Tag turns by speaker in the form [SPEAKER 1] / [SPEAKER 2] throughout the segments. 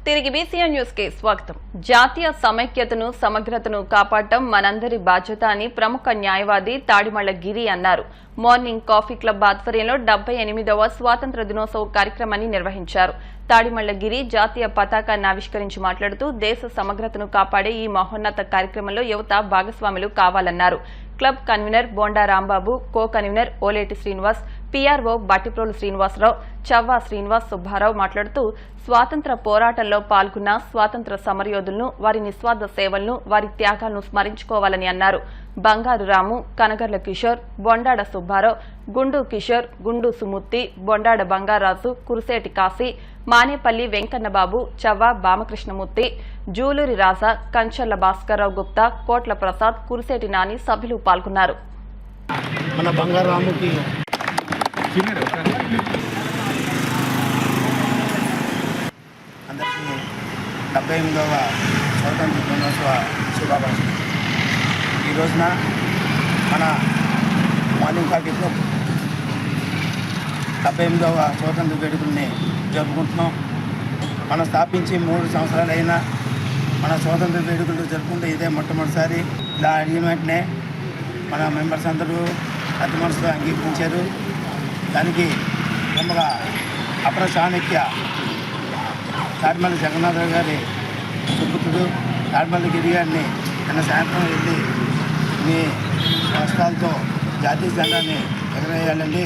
[SPEAKER 1] తిరిగి BCN news కి స్వాగతం. జాతీయ సమైక్యతను సమగ్రతను కాపాడటం మనందరి బాధ్యత అని ప్రముఖ న్యాయవాది తాడిమళ్ల గిరి అన్నారు. మార్నింగ్ కాఫీ క్లబ్ ఆధ్వర్యంలో 78వ స్వాతంత్ర దినోత్సవ కార్యక్రమాన్ని నిర్వహించారు. తాడిమళ్ల గిరి జాతీయ పతాకాన్ని ఆవిష్కరించి మాట్లాడుతూ దేశ సమగ్రతను కాపాడే ఈ మహోన్నత కార్యక్రమంలో యువత భాగస్వాములు కావాలన్నారు. Club convener Bonda Rambabu, co convener Oleti Srinivas, PRO Battiprolu Srinivasarao, Chavva Srinivas Subbarao మాట్లాడుతూ స్వాతంత్ర పోరాటంలో పాల్గొన్న స్వాతంత్ర సమరయోధులను, వారి నిస్వార్థ సేవలను, వారి త్యాగాలను స్మరించుకోవాలని అన్నారు. బంగారు రాము, కనగర్ల కిషోర్, బొండాడ సుబ్బారావు, గుండు కిషోర్, గుండు సుమూర్తి, బొండాడ బంగారాజు, కురిసేటి కాశీ, మానేపల్లి వెంకన్నబాబు, చవ్వా బామకృష్ణమూర్తి, జూలూరి రాజా, కంచర్ల భాస్కర్రావు గుప్తా, కోట్ల ప్రసాద్, కురిసేటి నాని సభ్యులు పాల్గొన్నారు.
[SPEAKER 2] మన బంగారు రాముకి అందరికీ 78వ స్వాతంత్ర దినోత్సవ శుభాకాంక్షలు. ఈ రోజున మన మార్నింగ్ కాఫీ క్లబ్ 78వ స్వాతంత్ర వేడుకల్ని జరుపుకుంటున్నాం. మనం స్థాపించి 3 సంవత్సరాలు అయినా మన స్వాతంత్ర వేడుకలు జరుపుకుంటే ఇదే మొట్టమొదటిసారి. ఇలా అడిగిన వెంటనే మన మెంబర్స్ అందరూ అతి మనసుతో అంగీకరించారు. దానికి ప్రముఖ అపర చాణక్య తాడిమల్లి జగన్నాథరావు గారి సుపుత్రుడు తాడిమల్లి గిరి గారిని నిన్న సాయంత్రం వెళ్ళి మీ రాష్ట్రాలతో జాతీయ జెండాని ఎగరేయాలండి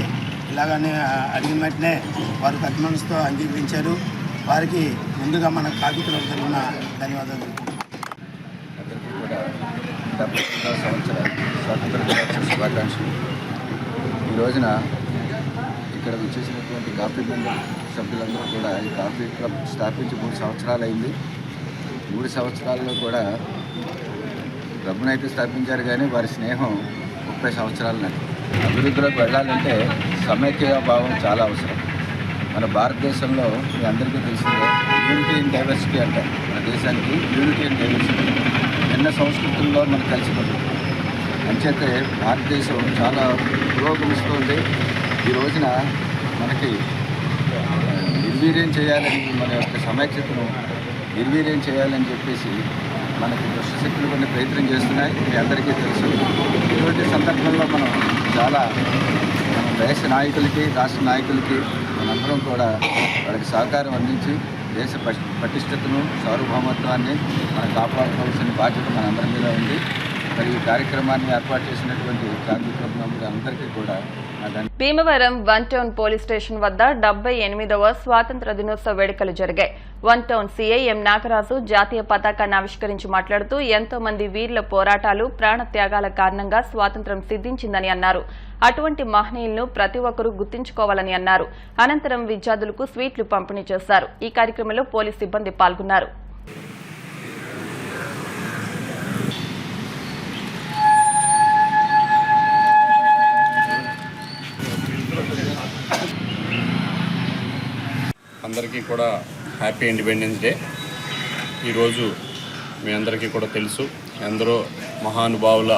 [SPEAKER 2] ఇలాగని అడిగిన వెంటనే వారు అతి మనసుతో అంగీకరించారు. వారికి ముందుగా మన కాఫీ క్లబ్ తరఫున ధన్యవాదాలు.
[SPEAKER 3] అందరికీ కూడా 78వ సంవత్సర స్వాతంత్ర దినోత్సవ శుభాకాంక్షలు. ఈ రోజున ఇక్కడ వచ్చేసినటువంటి కాఫీ మెంబర్ సభ్యులందరూ కూడా ఈ కాఫీ క్లబ్ స్థాపించి 3 సంవత్సరాలు అయింది. 3 సంవత్సరాల్లో కూడా క్లబ్నైతే స్థాపించారు కానీ వారి స్నేహం 30 సంవత్సరాలు నాటి. అభివృద్ధిలోకి వెళ్ళాలంటే సమైక్య భావం చాలా అవసరం. మన భారతదేశంలో మీ అందరికీ తెలిసిందే యూనిటీ ఇన్ డైవర్సిటీ అంటారు. మన దేశానికి యూనిటీ ఇన్ డైవర్సిటీ ఎన్న సంస్కృతుల్లో మనం కలిసిపోతుంది. అంచేతే భారతదేశం చాలా పురోగమిస్తుంది. ఈ రోజున మనకి నిర్వీర్యం చేయాలని, మన యొక్క సమైక్యతను నిర్వీర్యం చేయాలని చెప్పేసి మనకి దుష్టశక్తులు కొన్ని ప్రయత్నం చేస్తున్నాయి. మీ అందరికీ తెలుసు. ఇటువంటి సందర్భంలో మనం చాలా దేశ నాయకులకి, రాష్ట్ర నాయకులకి మనందరం కూడా వాళ్ళకి సహకారం అందించి దేశ పటిష్టతను, సార్వభౌమత్వాన్ని మనం కాపాడుకోవాల్సిన బాధ్యత మనందరి మీద ఉంది. మరి ఈ కార్యక్రమాన్ని ఏర్పాటు చేసినటువంటి కాఫీ క్లబ్ అందరికీ కూడా
[SPEAKER 1] భీమవరం 1 టౌన్ పోలీస్ స్టేషన్ వద్ద 78వ స్వాతంత్ర దినోత్సవ వేడుకలు జరిగాయి. 1 టౌన్ సీఐ ఎం నాగరాజు జాతీయ పతాకాన్ని ఆవిష్కరించి మాట్లాడుతూ ఎంతో మంది వీరుల పోరాటాలు, ప్రాణ త్యాగాల కారణంగా స్వాతంత్ర్యం సిద్ధించిందని అన్నారు. అటువంటి మహనీయులను ప్రతి ఒక్కరూ గుర్తించుకోవాలని అన్నారు. అనంతరం విద్యార్థులకు స్వీట్లు పంపిణీ చేశారు. ఈ కార్యక్రమంలో పోలీస్ సిబ్బంది పాల్గొన్నారు.
[SPEAKER 4] అందరికీ కూడా హ్యాపీ ఇండిపెండెన్స్ డే. ఈరోజు మీ అందరికీ కూడా తెలుసు, ఎందరో మహానుభావుల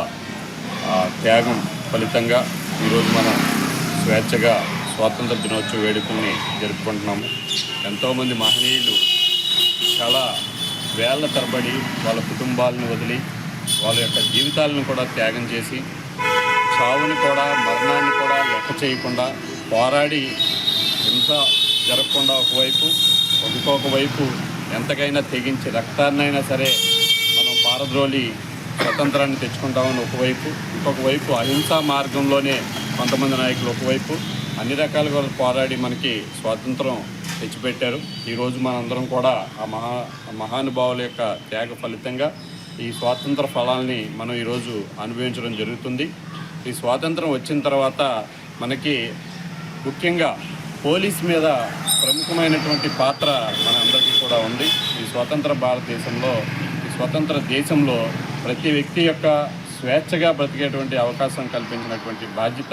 [SPEAKER 4] త్యాగం ఫలితంగా ఈరోజు మనం స్వేచ్ఛగా స్వాతంత్ర దినోత్సవ వేడుకల్ని జరుపుకుంటున్నాము. ఎంతోమంది మహనీయులు చాలా వేళ్ల తరబడి వాళ్ళ కుటుంబాలను వదిలి వాళ్ళ యొక్క జీవితాలను కూడా త్యాగం చేసి చావుని కూడా, మరణాన్ని కూడా లెక్క చేయకుండా పోరాడి హింస జరగకుండా ఇంకొక వైపు ఎంతకైనా తెగించి రక్తాన్నైనా సరే మనం పారద్రోలి స్వతంత్రాన్ని తెచ్చుకుంటామని ఒకవైపు, ఇంకొక వైపు అహింసా మార్గంలోనే కొంతమంది నాయకులు ఒకవైపు అన్ని రకాలుగా పోరాడి మనకి స్వాతంత్రం తెచ్చిపెట్టారు. ఈరోజు మనందరం కూడా ఆ మహానుభావుల యొక్క త్యాగ ఫలితంగా ఈ స్వాతంత్ర ఫలాల్ని మనం ఈరోజు అనుభవించడం జరుగుతుంది. ఈ స్వాతంత్రం వచ్చిన తర్వాత మనకి ముఖ్యంగా పోలీస్ మీద ప్రముఖమైనటువంటి పాత్ర మన అందరికీ కూడా ఉంది. ఈ స్వతంత్ర భారతదేశంలో, ఈ స్వతంత్ర దేశంలో ప్రతి వ్యక్తి యొక్క స్వేచ్ఛగా బ్రతికేటువంటి అవకాశం కల్పించినటువంటి బాధ్యత,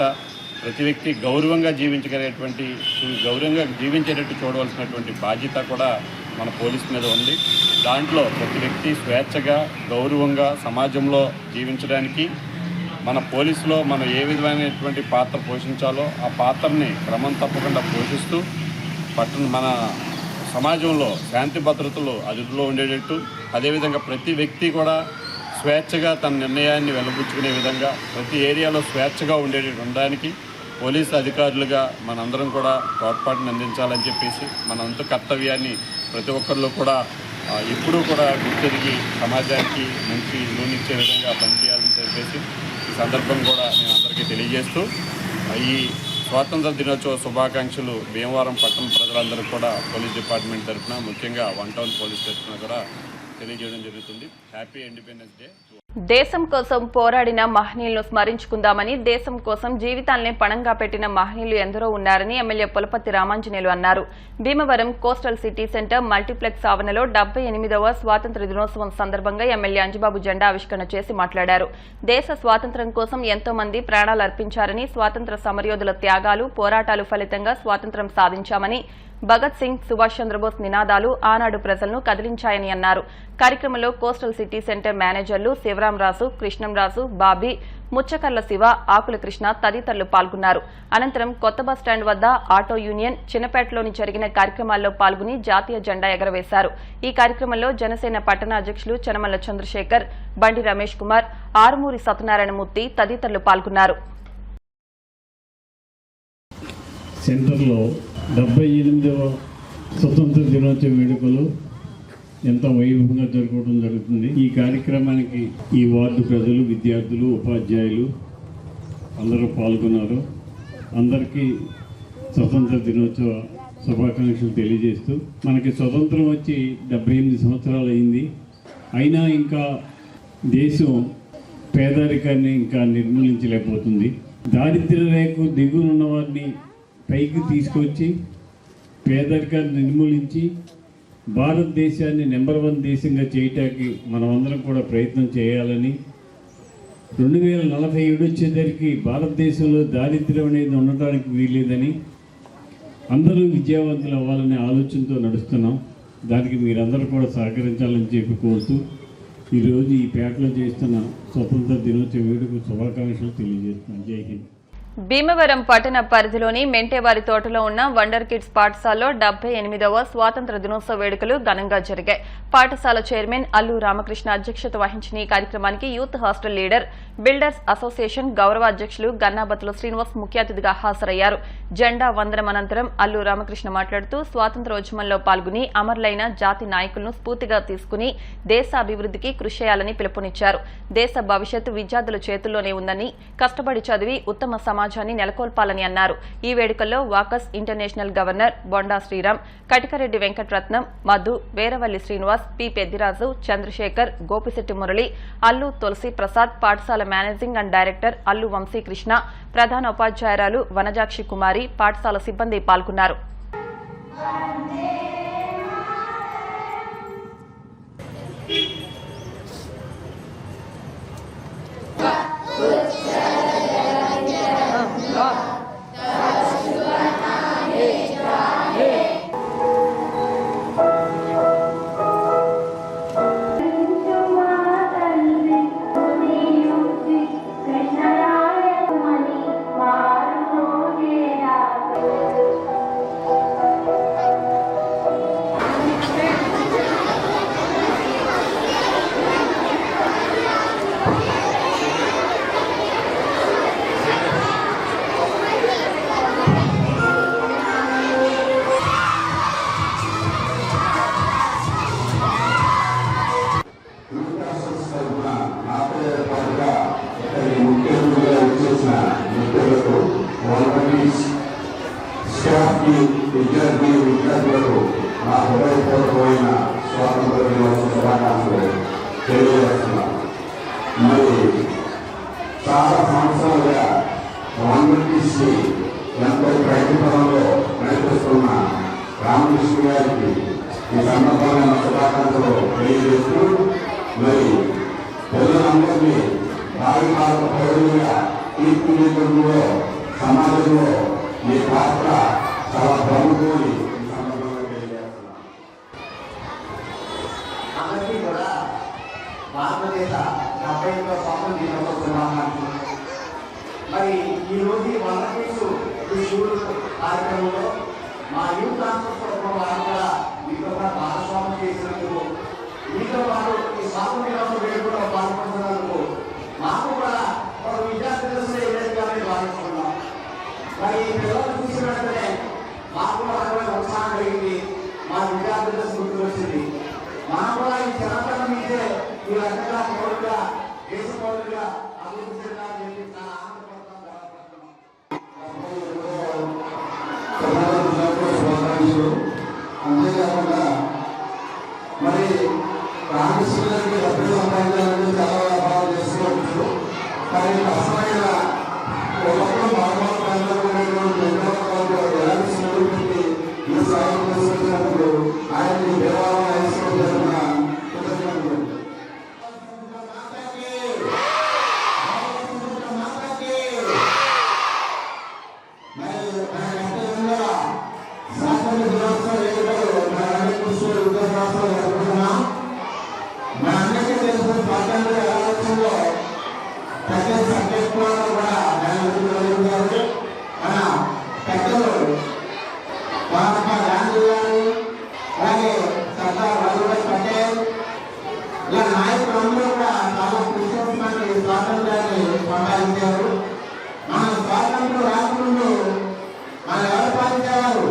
[SPEAKER 4] ప్రతి వ్యక్తి గౌరవంగా జీవించేటట్టు చూడవలసినటువంటి బాధ్యత కూడా మన పోలీస్ మీద ఉంది. దాంట్లో ప్రతి వ్యక్తి స్వేచ్ఛగా, గౌరవంగా సమాజంలో జీవించడానికి మన పోలీసులో మనం ఏ విధమైనటువంటి పాత్ర పోషించాలో ఆ పాత్రని క్రమం తప్పకుండా పోషిస్తూ మన సమాజంలో శాంతి భద్రతలు అదుపులో ఉండేటట్టు, అదేవిధంగా ప్రతి వ్యక్తి కూడా స్వేచ్ఛగా తన నిర్ణయాన్ని వెలుబుచ్చుకునే విధంగా ప్రతి ఏరియాలో స్వేచ్ఛగా ఉండడానికి పోలీసు అధికారులుగా మనందరం కూడా తోడ్పాటును అందించాలని చెప్పేసి మనంత కర్తవ్యాన్ని ప్రతి ఒక్కరిలో కూడా ఎప్పుడూ కూడా గుర్తిరిగి సమాజానికి మంచి లోనిచ్చే విధంగా పనిచేయాలని చెప్పేసి ఈ సందర్భం కూడా నేను అందరికీ తెలియజేస్తూ ఈ స్వాతంత్ర దినోత్సవ శుభాకాంక్షలు భీమవరం పట్టణ ప్రజలందరికీ కూడా పోలీస్ డిపార్ట్మెంట్ తరఫున, ముఖ్యంగా 1 టౌన్ పోలీస్ తరఫున కూడా తెలియజేయడం జరుగుతుంది. Happy independence day.
[SPEAKER 1] దేశం కోసం పోరాడిన మహనీయులను స్మరించుకుందామని, దేశం కోసం జీవితాలనే పణంగా పెట్టిన మహనీయులు ఎందరో ఉన్నారని ఎమ్మెల్యే పులపర్తి రామాంజనేయులు అన్నారు. Bhimavaram coastal city centre multiplex ఆవరణలో 78వ స్వాతంత్ర దినోత్సవం సందర్భంగా ఎమ్మెల్యే అంజిబాబు జెండా ఆవిష్కరణ చేసి మాట్లాడారు. దేశ స్వాతంత్ర్యం కోసం ఎంతో మంది ప్రాణాలు అర్పించారని, స్వాతంత్ర సమరయోధుల త్యాగాలు, పోరాటాలు ఫలితంగా స్వాతంత్ర్యం సాధించామని, భగత్ సింగ్, సుభాష్ చంద్రబోస్ నినాదాలు ఆనాడు ప్రజలను కదిలించాయని అన్నారు. కార్యక్రమంలో కోస్టల్ సిటీ సెంటర్ మేనేజర్లు శివరామరాజు, కృష్ణంరాజు, బాబీ, ముచ్చకర్ల శివ, ఆకుల కృష్ణ తదితరులు పాల్గొన్నారు. అనంతరం కొత్త బస్టాండ్ వద్ద ఆటో యూనియన్, చిన్నపేటలోని జరిగిన కార్యక్రమాల్లో పాల్గొని జాతీయ జెండా ఎగరవేశారు. ఈ కార్యక్రమంలో జనసేన పట్టణ అధ్యక్షులు చనమల్ల చంద్రశేఖర్, బండి రమేష్ కుమార్, ఆరుమూరి సత్యనారాయణమూర్తి తదితరులు పాల్గొన్నారు.
[SPEAKER 5] సెంటర్లో 78వ స్వతంత్ర దినోత్సవ వేడుకలు ఎంతో వైభవంగా జరుపుకోవడం జరుగుతుంది. ఈ కార్యక్రమానికి ఈ వార్డు ప్రజలు, విద్యార్థులు, ఉపాధ్యాయులు అందరూ పాల్గొన్నారు. అందరికీ స్వతంత్ర దినోత్సవ శుభాకాంక్షలు తెలియజేస్తూ, మనకి స్వతంత్రం వచ్చి 78 సంవత్సరాలు అయింది. అయినా ఇంకా దేశం పేదరికాన్ని ఇంకా నిర్మూలించలేకపోతుంది. దారిద్ర్య రేఖకు దిగువనున్న వారిని పైకి తీసుకొచ్చి పేదరికాన్ని నిర్మూలించి భారతదేశాన్ని నెంబర్ 1 దేశంగా చేయటానికి మనమందరం కూడా ప్రయత్నం చేయాలని, 2047 వచ్చేసరికి భారతదేశంలో దారిద్ర్యం అనేది ఉండటానికి వీల్లేదని, అందరూ విద్యావంతులు అవ్వాలనే ఆలోచనతో నడుస్తున్నాం. దానికి మీరందరూ కూడా సహకరించాలని చెప్పి కోరుతూ ఈరోజు ఈ పేటలో చేస్తున్న స్వతంత్ర దినోత్సవ వేడుకకు శుభాకాంక్షలు తెలియజేస్తున్నాను. జై హింద్.
[SPEAKER 1] భీమవరం పట్టణ పరిధిలోని మెంటేవారి తోటలో ఉన్న వండర్ కిడ్స్ పాఠశాలలో 78వ స్వాతంత్ర దినోత్సవ వేడుకలు ఘనంగా జరిగాయి. పాఠశాల చైర్మన్ అల్లు రామకృష్ణ అధ్యక్షత వహించిన ఈ కార్యక్రమానికి youth hostel leader, builders association గౌరవ అధ్యక్షులు గన్నాబత్తుల శ్రీనివాస్ ముఖ్య అతిథిగా హాజరయ్యారు. జెండా వందనం అనంతరం అల్లు రామకృష్ణ మాట్లాడుతూ, స్వాతంత్రోద్యమంలో పాల్గొని అమరులైన జాతి నాయకులను స్ఫూర్తిగా తీసుకుని దేశ అభివృద్ధికి కృషి చేయాలని పిలుపునిచ్చారు. దేశ భవిష్యత్తు విద్యార్థుల చేతుల్లోనే ఉందని, కష్టపడి చదివి ఉత్తమ సమాజాన్ని నెలకొల్పాలని అన్నారు. ఈ వేడుకల్లో Walkers International governor Bonda Sriram, Katikareddy Venkataratnam, Madhu, Veravalli Srinivas, P Peddiraju, Chandrasekhar, Gopisetti Murali, Allu Tulasi Prasad, పాఠశాల managing and director Allu Vamsikrishna, ప్రధాన ఉపాధ్యాయురాలు వనజాక్షి కుమారి, పాఠశాల సిబ్బంది పాల్గొన్నారు.
[SPEAKER 6] విద్యార్థులకు నా హృదయపూర్వకమైన స్వాతంత్ర దినోత్సవ శుభాకాంక్షలు తెలియజేస్తున్నాను. మరి చాలా సంవత్సరాలుగా రామకృష్ణ ఎంతో ప్రయత్నంలో నడిపిస్తున్న రామకృష్ణ గారికి ఈ సందర్భమైన శుభాకాంక్షలు తెలియజేస్తూ, మరి పిల్లలందరినీ భారత పౌరులుగా తీర్చిదిద్దడంలో సమాజంలో ఈ పాత్ర చాలా ప్రముఖుని
[SPEAKER 7] అందరికీ కూడా భారతదేశ 70వ స్వాతంత్ర దినోత్సవ శుభాకాంక్షలు. మరి ఈరోజు వండర్కిడ్స్ ఈ స్కూల్ కార్యక్రమంలో మా యూత్ హాస్టల్ వారు కూడా కూడా భాగస్వామ్యం చేసినందుకు, మీతో పాటు ఈ స్వాతంత్ర దినోత్సవ వేడుకలో పాల్గొంటున్నందుకు మాకు కూడా ఒక విద్యార్థి దశలో ఏదైతే భావిస్తున్నాం. మరి ఈ పిల్లలు చూసిన వెంటనే మాకు కూడా రకమైన ఉత్సాహం కలిగింది. మా విద్యార్థి దశ గుర్తుకు వచ్చింది. మనం కూడా ఈ చిరతరం మీదే ఈ రకంగా పౌరులుగా, దేశ పౌరులుగా అభివృద్ధి చెందాలని చెప్పి చాలా ఆనందపడుతున్నాం.
[SPEAKER 6] అంతేకాకుండా మరి రామకృష్ణులకి డబ్బులు సంపాదించాలంటే చాలా వ్యాపారాలు చేసుకోవచ్చు. కానీ కష్టమైన ఒకప్పుడు మానవ ప్రాంతాలు ఎలాంటి స్మృతికి ఈ సాయం చేసుకున్నప్పుడు ఆయన్ని దేవాలయం వేసుకోవాలన్న కృతజ్ఞతలు. స్వాతంత్ర దినోత్సవ వేడుకలు మనందరికీ తెలిసిన స్వాతంత్ర ఎలా వచ్చిందో ప్రతి సబ్జెక్టులో కూడా జరుగుతారు. మన పెద్దలు మహాత్మా గాంధీ గారు, అలాగే సర్దార్ వల్లభాయ్ పటేల్, ఇలా నాయకులందరూ కూడా చాలా కృషి చేసి స్వాతంత్రాన్ని సంపాదించారు. మన స్వాతంత్రం రాకముందు మన ఎవరు పాలించేవారు?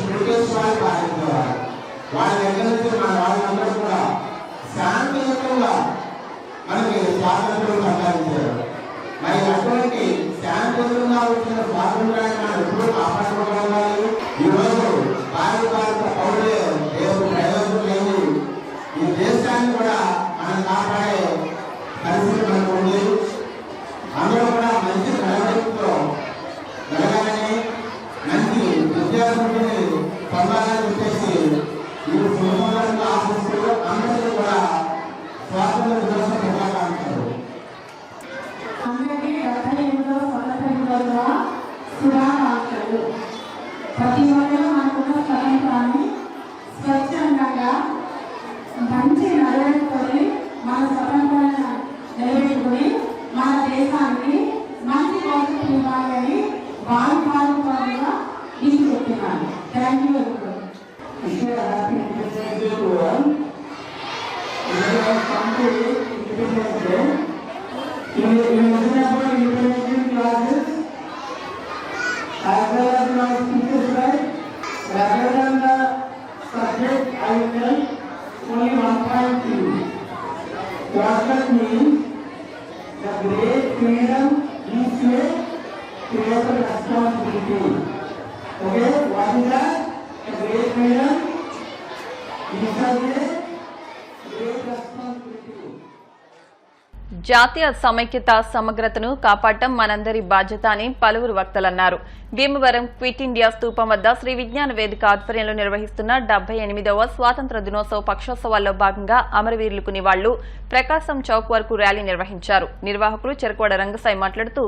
[SPEAKER 6] బ్రిటిష్ వాళ్ళు పాలించేవారు. వాళ్ళ దగ్గర నుంచి మన వాళ్ళందరూ కూడా శాంతియుతంగా మనకి స్వాతంత్రం సంపాదించారు. మరి అటువంటి శాంతియుతంగా వచ్చిన స్వాతంత్రాన్ని మనం ఎప్పుడూ కాపాడుకోగలగాలి. ఈరోజు భారత పౌరులే దేశ ప్రయోజనం లేదు. ఈ దేశాన్ని కూడా మనం కాపాడే పరిస్థితి మనకు ఉంది. అందరూ కూడా మంచి నడవడికతో జరగాలని, మంచి విద్యార్థులని పొందాలని చెప్పేసి ఈ సులభంగా ఆశిస్తూ అందరికీ కూడా స్వాతంత్ర దినోత్సవ శుభాకాంక్షలు.
[SPEAKER 8] అందరికీ 78వ స్వతంత్ర దినోత్సవ శుభాకాంక్షలు. ప్రతి ఒక్కరూ మనకున్న స్వతంత్రాన్ని స్వచ్ఛందంగా మంచి నడవడితో మన స్వతంత్రాన్ని నిలబెట్టుకుని మన దేశానికి మంచి భవిష్యత్తు ఇవ్వాలని బాగా తీసుకుంటున్నాను. Thank you.
[SPEAKER 7] As well as my speakers said, rather than the subject, I will tell only 1.2. What that means, the great freedom is a creator responsibility. Okay, what is that? The great freedom is a great responsibility.
[SPEAKER 1] జాతీయ సమైక్యత సమగ్రతను కాపాడటం మనందరి బాధ్యత అని పలువురు వక్తలన్నారు. Bhimavaram quit India స్తూపం వద్ద శ్రీ విజ్ఞాన వేదిక ఆధ్వర్యంలో నిర్వహిస్తున్న 78వ స్వాతంత్ర దినోత్సవ పక్షోత్సవాల్లో భాగంగా అమరవీరులకు నివాళులు, ప్రకాశం చౌక్ వరకు ర్యాలీ నిర్వహించారు. నిర్వాహకులు చెరకోడ రంగసాయి మాట్లాడుతూ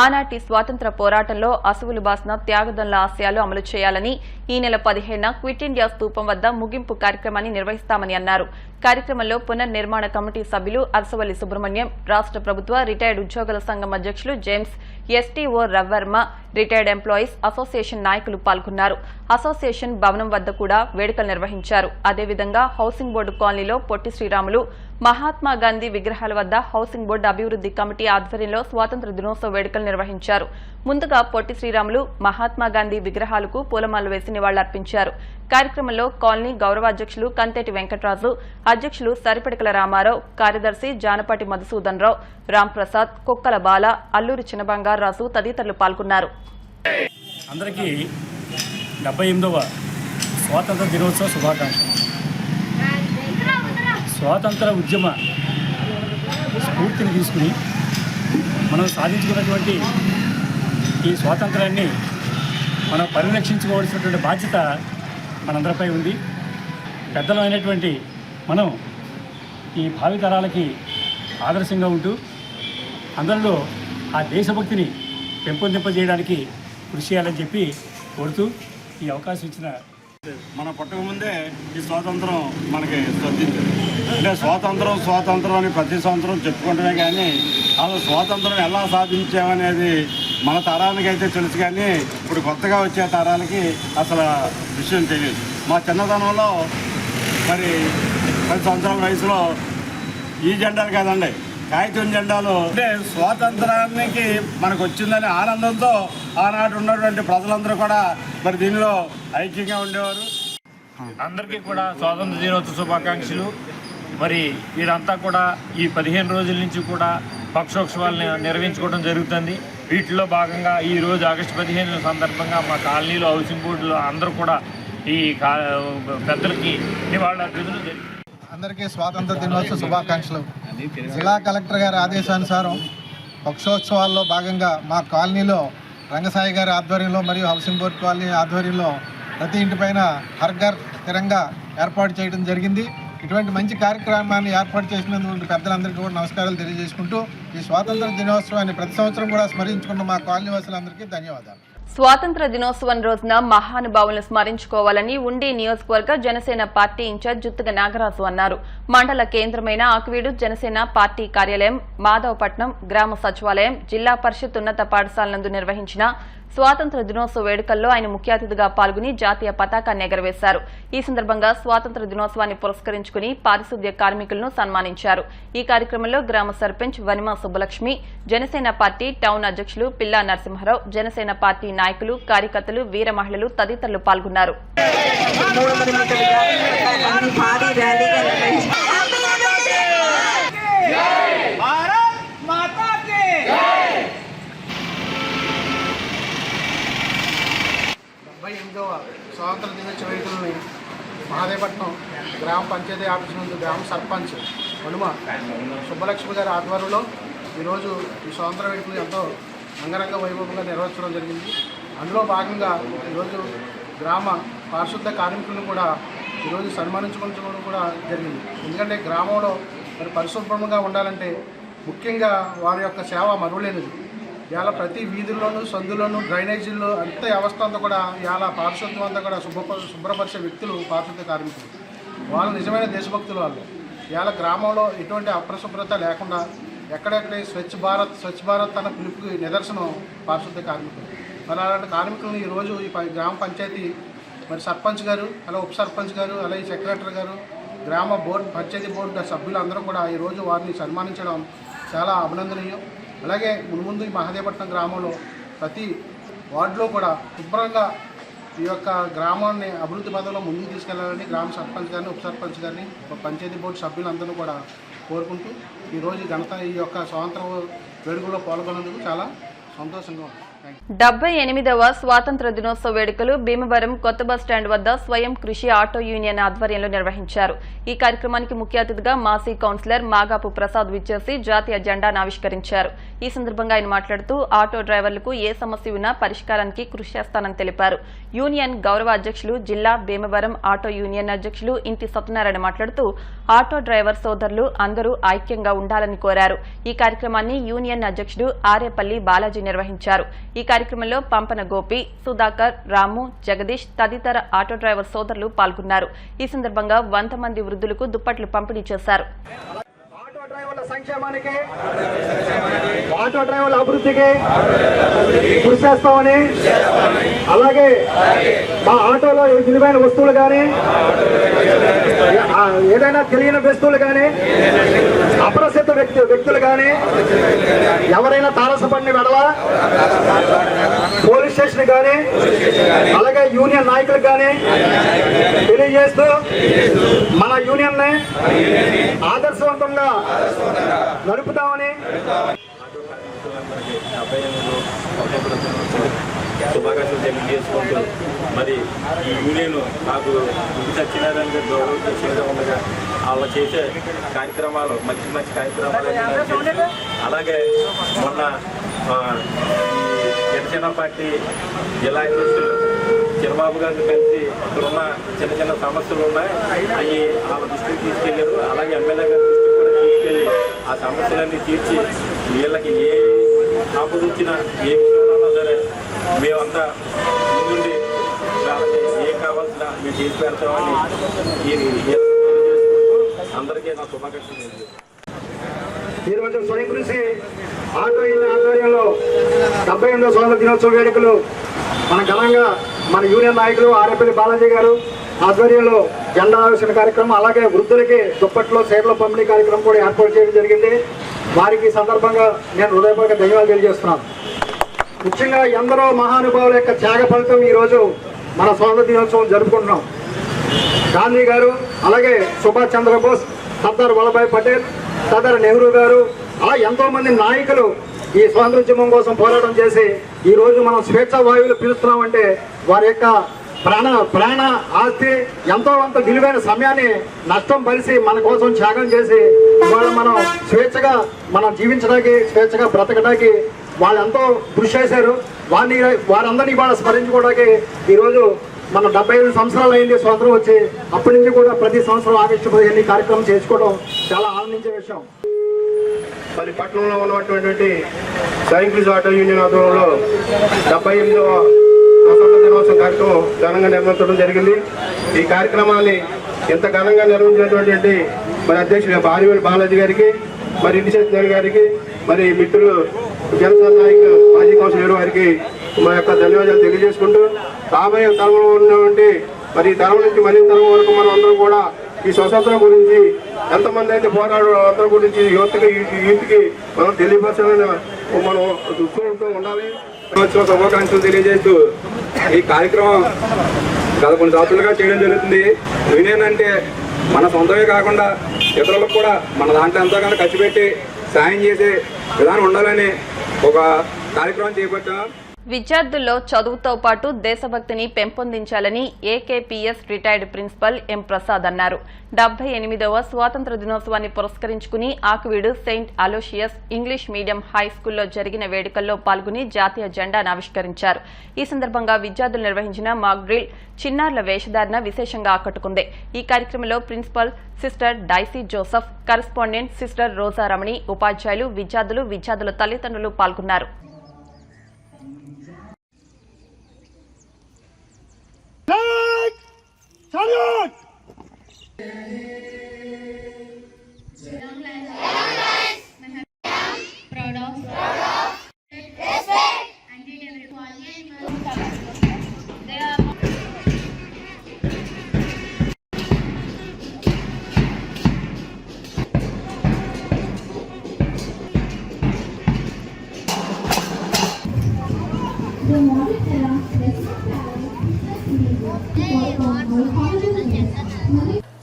[SPEAKER 1] ఆనాటి స్వాతంత్ర పోరాటంలో అసువులు బాసిన త్యాగదనుల ఆశయాలు అమలు చేయాలని ఈ నెల 15న క్విట్ ఇండియా స్తూపం వద్ద ముగింపు కార్యక్రమాన్ని నిర్వహిస్తామని అన్నారు. కార్యక్రమంలో పునర్నిర్మాణ కమిటీ సభ్యులు అరసవల్లి సుబ్రహ్మణ్యం, రాష్ట్ర ప్రభుత్వ రిటైర్డ్ ఉద్యోగుల సంఘం అధ్యక్షులు James, STO Ravi Varma, retired employees association నాయకులు పాల్గొన్నారు. అసోసియేషన్ భవనం వద్ద కూడా వేడుకలు నిర్వహించారు. అదేవిధంగా హౌసింగ్ బోర్డు కాలనీలో పొట్టి శ్రీరాములు, మహాత్మా గాంధీ విగ్రహాల వద్ద హౌసింగ్ బోర్డు అభివృద్ధి కమిటీ ఆధ్వర్యంలో స్వాతంత్ర దినోత్సవ వేడుకలు నిర్వహించారు. ముందుగా పొట్టి శ్రీరాములు మహాత్మా గాంధీ విగ్రహాలకు పూలమాలలు వేసి నివాళులర్పించారు. కార్యక్రమంలో కాలనీ గౌరవాధ్యక్షులు కంతేటి వెంకటరాజు, అధ్యక్షులు సరిపడికల రామారావు, కార్యదర్శి జానపాటి మధుసూదన్ రావు, రాంప్రసాద్, కుక్కల బాల, అల్లూరి చిన్నబంగారాజు తదితరులు పాల్గొన్నారు.
[SPEAKER 9] అందరికీ 78వ స్వాతంత్ర దినోత్సవ శుభాకాంక్షలు. స్వాతంత్ర ఉద్యమ స్ఫూర్తిని తీసుకుని మనం సాధించుకున్నటువంటి ఈ స్వాతంత్రాన్ని మనం పరిరక్షించుకోవాల్సినటువంటి బాధ్యత మనందరిపై ఉంది. పెద్దలు అయినటువంటి మనం ఈ భావితరాలకి ఆదర్శంగా ఉంటూ అందరిలో ఆ దేశభక్తిని పెంపొందింపజేయడానికి కృషి చేయాలని చెప్పి కోరుతూ ఈ అవకాశం ఇచ్చిన
[SPEAKER 4] మన పుట్టకముందే ఈ స్వాతంత్రం మనకి స్వర్తించింది. అంటే స్వాతంత్రం అని ప్రతి సంవత్సరం చెప్పుకుంటమే కానీ అసలు స్వాతంత్రం ఎలా సాధించామనేది
[SPEAKER 10] మన తరానికి అయితే తెలుసు కానీ ఇప్పుడు కొత్తగా వచ్చే తరాలకి అసలు విషయం తెలియదు. మా చిన్నతనంలో మరి 10 సంవత్సరాల వయసులో ఈ జెండాలు కాదండి, కాగితం జెండాలు అంటే స్వాతంత్రానికి మనకు వచ్చిందనే ఆనందంతో ఆనాడు ఉన్నటువంటి ప్రజలందరూ కూడా మరి దీనిలో ఐక్యంగా ఉండేవారు.
[SPEAKER 9] అందరికీ కూడా స్వాతంత్ర దినోత్సవ శుభాకాంక్షలు. మరి వీరంతా కూడా ఈ 15 రోజుల నుంచి కూడా పక్షోత్సవాలను నిర్వహించుకోవడం జరుగుతుంది. వీటిలో భాగంగా ఈరోజు ఆగస్టు 15 సందర్భంగా మా కాలనీలో హౌసింగ్ బోర్డులో అందరూ కూడా ఈ పెద్దలకి నివాళులర్పించడం జరిగింది.
[SPEAKER 11] అందరికీ స్వాతంత్ర దినోత్సవ శుభాకాంక్షలు. జిల్లా కలెక్టర్ గారి ఆదేశానుసారం పక్షోత్సవాల్లో భాగంగా మా కాలనీలో రంగసాయి గారి ఆధ్వర్యంలో మరియు హౌసింగ్ బోర్డు కాలనీ ఆధ్వర్యంలో ప్రతి ఇంటిపైన హర్ ఘర్ తిరంగా ఏర్పాటు చేయడం జరిగింది. ఇటువంటి మంచి కార్యక్రమాన్ని ఏర్పాటు చేసినందుకు పెద్దలందరికీ కూడా నమస్కారాలు తెలియజేసుకుంటూ ఈ స్వాతంత్ర దినోత్సవాన్ని ప్రతి సంవత్సరం కూడా స్మరించుకున్న మా కాలనీ వాసులందరికీ ధన్యవాదాలు.
[SPEAKER 1] స్వాతంత్ర దినోత్సవం రోజున మహానుభావులను స్మరించుకోవాలని ఉండి నియోజకవర్గ జనసేన పార్టీ ఇన్ఛార్జ్ జుత్తుగ నాగరాజు అన్నారు. మండల కేంద్రమైన ఆకివీడు జనసేన పార్టీ కార్యాలయం, మాధవపట్నం గ్రామ సచివాలయం, జిల్లా పరిషత్ ఉన్నత పాఠశాల నందు నిర్వహించిన స్వాతంత్ర దినోత్సవ వేడుకల్లో ఆయన ముఖ్య అతిథిగా పాల్గొని జాతీయ పతాకాన్ని ఎగరవేశారు. ఈ సందర్భంగా స్వాతంత్ర దినోత్సవాన్ని పురస్కరించుకుని పారిశుద్ధ్య కార్మికులను సన్మానించారు. ఈ కార్యక్రమంలో గ్రామ సర్పంచ్ వనిమా సుబ్బలక్ష్మి, జనసేన పార్టీ టౌన్ అధ్యక్షులు పిల్లా నరసింహారావు, జనసేన పార్టీ నాయకులు, కార్యకర్తలు, వీర మహిళలు తదితరులు పాల్గొన్నారు.
[SPEAKER 7] స్వాతంత్ర దినోత్సవ వేడుకలని మహాదేవపట్నం గ్రామ పంచాయతీ ఆఫీసు నుండి గ్రామ సర్పంచ్ వనుమ సుబ్బలక్ష్మి గారి ఆధ్వర్యంలో ఈరోజు ఈ స్వాతంత్ర వేడుకలు ఎంతో అంగరంగ వైభవంగా నిర్వహించడం జరిగింది. అందులో భాగంగా ఈరోజు గ్రామ పారిశుద్ధ కార్మికులను కూడా ఈరోజు సన్మానించుకోవడం కూడా జరిగింది. ఎందుకంటే గ్రామంలో మరి పరిశుభ్రంగా ఉండాలంటే ముఖ్యంగా వారి యొక్క సేవ మరువలేనిది. ఇవాళ ప్రతి వీధుల్లోనూ సందుల్లోనూ డ్రైనేజీల్లో అంత వ్యవస్థ అంతా కూడా ఇవాళ పారిశుద్ధ్యం అంతా కూడా శుభ్రపరిచే వ్యక్తులు పారిశుద్ధ కార్మికులు. వాళ్ళు నిజమైన దేశభక్తులు. వాళ్ళు ఇవాళ గ్రామంలో ఎటువంటి అపరిశుభ్రత లేకుండా ఎక్కడెక్కడ స్వచ్ఛ భారత్ అన్న పిలుపుకి నిదర్శనం పారిశుద్ధ కార్మికులు. మరి అలాంటి కార్మికులను ఈరోజు ఈ గ్రామ పంచాయతీ మరి సర్పంచ్ గారు, అలా ఉప సర్పంచ్ గారు, అలాగే సెక్రటరీ గారు, గ్రామ బోర్డు పంచాయతీ బోర్డు సభ్యులందరూ కూడా ఈరోజు వారిని సన్మానించడం చాలా అభినందనీయం. అలాగే ముందు ఈ మహాదేవపట్నం గ్రామంలో ప్రతి వార్డులో కూడా శుభ్రంగా ఈ యొక్క గ్రామాన్ని అభివృద్ధి పదంలో ముందుకు తీసుకెళ్లాలని గ్రామ సర్పంచ్ గారిని, ఉప సర్పంచ్ గారిని, పంచాయతీ బోర్డు సభ్యులందరూ కూడా కోరుకుంటూ ఈరోజు ఈ యొక్క స్వాతంత్ర వేడుకల్లో పాల్గొన్నందుకు చాలా సంతోషంగా ఉంది.
[SPEAKER 1] 78వ స్వాతంత్ర దినోత్సవ వేడుకలు భీమవరం కొత్త బస్టాండ్ వద్ద స్వయం కృషి ఆటో యూనియన్ ఆధ్వర్యంలో నిర్వహించారు. ఈ కార్యక్రమానికి ముఖ్య అతిథిగా మాజీ కౌన్సిలర్ మాగాపు ప్రసాద్ విచ్చేసి జాతీయ జెండాను ఆవిష్కరించారు. ఈ సందర్భంగా ఆయన మాట్లాడుతూ ఆటో డ్రైవర్లకు ఏ సమస్య ఉన్నా పరిష్కారానికి కృషి చేస్తానని తెలిపారు. యూనియన్ గౌరవ అధ్యక్షులు, జిల్లా భీమవరం ఆటో యూనియన్ అధ్యక్షులు ఇంటి సత్యనారాయణ మాట్లాడుతూ ఆటో డ్రైవర్ సోదరులు అందరూ ఐక్యంగా ఉండాలని కోరారు. ఈ కార్యక్రమాన్ని యూనియన్ అధ్యక్షుడు ఆరేపల్లి బాలాజీ నిర్వహించారు. ఈ కార్యక్రమంలో పంపన గోపి, సుధాకర్, రాము, జగదీష్ తదితర ఆటో డ్రైవర్ సోదరులు పాల్గొన్నారు. ఈ సందర్భంగా 100 మంది వృద్ధులకు దుప్పట్లు పంపిణీ చేశారు.
[SPEAKER 7] ఆటో డ్రైవర్ల సంక్షేమానికి, ఆటో డ్రైవర్ల అభివృద్ధికి కృషి చేస్తామని, అలాగే మా ఆటోలో విలువైన వస్తువులు కానీ, ఏదైనా తెలియని వస్తువులు కానీ, అప్రసిద్ధ వ్యక్తులు కానీ ఎవరైనా తారసపడిన వెడల పోలీస్ స్టేషన్ కానీ, అలాగే యూనియన్ నాయకులకు కానీ తెలియజేస్తూ మన యూనియన్ ని ఆదర్శవంతంగా నడుపుతామని
[SPEAKER 12] శుభాకాంక్షలు తెలియజేసుకుంటూ మరి ఈ యూనియన్ నాకు సత్యనారాయణ గారి గౌరవ ఉండగా వాళ్ళు చేసే కార్యక్రమాలు మంచి కార్యక్రమాలు, అలాగే మొన్న జనసేన పార్టీ జిల్లా అధ్యక్షులు చిరబాబు గారిని కలిసి ఇక్కడున్న చిన్న సమస్యలు ఉన్నాయి, అవి వాళ్ళ దృష్టికి తీసుకెళ్లారు. అలాగే ఎమ్మెల్యే గారి దృష్టికి కూడా తీసుకెళ్ళి ఆ సమస్యలన్నీ తీర్చి వీళ్ళకి ఏ ఆపద వచ్చినా ఏ విషయంలో సరే మేమంతా ముందుండి వాళ్ళకి ఏం కావాల్సిన మేము చేసి పెడతామని అందరికీ నా శుభాకాంక్షలు.
[SPEAKER 7] ఈరోజు స్వయం కృషి ఆటో యూనియన్ ఆధ్వర్యంలో 78వ స్వాతంత్ర దినోత్సవ వేడుకలు మన ఘనంగా మన యూనియన్ నాయకులు ఆరేపల్లి బాలాజీ గారు ఆధ్వర్యంలో జెండా ఆవిష్కరణ కార్యక్రమం, అలాగే వృద్ధులకి దుప్పట్లో చీరల పంపిణీ కార్యక్రమం కూడా ఏర్పాటు చేయడం జరిగింది. వారికి సందర్భంగా నేను హృదయపూర్వక ధన్యవాదాలు తెలియజేస్తున్నాను. ముఖ్యంగా ఎందరో మహానుభావుల యొక్క త్యాగ ఫలితం ఈరోజు మన స్వాతంత్ర దినోత్సవం జరుపుకుంటున్నాం. గాంధీ గారు, అలాగే సుభాష్ చంద్రబోస్, సర్దార్ వల్లభాయ్ పటేల్, సర్దార్ నెహ్రూ గారు, అలా ఎంతోమంది నాయకులు ఈ స్వాతంత్రోద్యమం కోసం పోరాటం చేసి ఈరోజు మనం స్వేచ్ఛా వాయువులు పీలుస్తున్నామంటే వారి యొక్క ప్రాణ ఆస్తి ఎంతో అంత విలువైన సమయాన్ని నష్టం పరిచి మన కోసం త్యాగం చేసి ఇవాళ మనం స్వేచ్ఛగా మనం జీవించడానికి, స్వేచ్ఛగా బ్రతకడానికి వాళ్ళు ఎంతో కృషి చేశారు. వారందరినీ ఇవాళ స్మరించుకోవడానికి ఈరోజు మన 75 సంవత్సరాలు అయింది స్వాతంత్రం వచ్చి. అప్పటి నుంచి కూడా ప్రతి సంవత్సరం ఆగస్టు 15 కార్యక్రమం చేసుకోవడం చాలా ఆనందించే విషయం. మరి పట్టణంలో ఉన్నటువంటి సైకిల్స్ ఆటో యూనియన్ ఆధ్వర్యంలో 78వ స్వాతంత్ర దినోత్సవం కార్యక్రమం ఘనంగా నిర్వహించడం జరిగింది. ఈ కార్యక్రమాన్ని ఎంత ఘనంగా నిర్వహించినటువంటి మరి అధ్యక్షుడు ఆరేపల్లి బాలాజీ గారికి, మరి ఇంటి సత్యనారాయణ గారికి, మరి మిత్రులు జనసేన నాయకులు మాజీ కౌన్సిలర్ వారికి మా యొక్క ధన్యవాదాలు తెలియజేసుకుంటూ, రాబోయే తరంలో ఉన్నటువంటి మరి ఈ తరం నుంచి మళ్ళీ తరం వరకు మనం అందరం కూడా ఈ స్వతంత్రం గురించి ఎంతమంది అయితే పోరాడు అందరి గురించి యూత్కి మనం తెలియపరచాలని మనం చూస్తూ ఉండాలి. శుభాకాంక్షలు తెలియజేస్తూ ఈ కార్యక్రమం గత కొన్ని సంవత్సరాలుగా చేయడం జరుగుతుంది. యూనియన్ అంటే మన సొంతమే కాకుండా ఇతరులకు కూడా మన దాంట్లో ఎంతగానో ఖర్చు పెట్టి సాయం చేసే విధానం ఉండాలని ఒక కార్యక్రమం చేపట్టాం.
[SPEAKER 1] విద్యార్థుల్లో చదువుతో పాటు దేశభక్తిని పెంపొందించాలని AKPS retired principal M Prasad అన్నారు. 78వ స్వాతంత్ర దినోత్సవాన్ని పురస్కరించుకుని Akiveedu saint Aloysius English medium high స్కూల్లో జరిగిన వేడుకల్లో పాల్గొని జాతీయ జెండాను ఆవిష్కరించారు. ఈ సందర్భంగా విద్యార్థులు నిర్వహించిన మాక్ డ్రిల్ చిన్నారుల వేషధారణ విశేషంగా ఆకట్టుకుంది. ఈ కార్యక్రమంలో principal sister Daisy Joseph, correspondent sister Rojaramani, ఉపాధ్యాయులు, విద్యార్థుల తల్లిదండ్రులు పాల్గొన్నారు.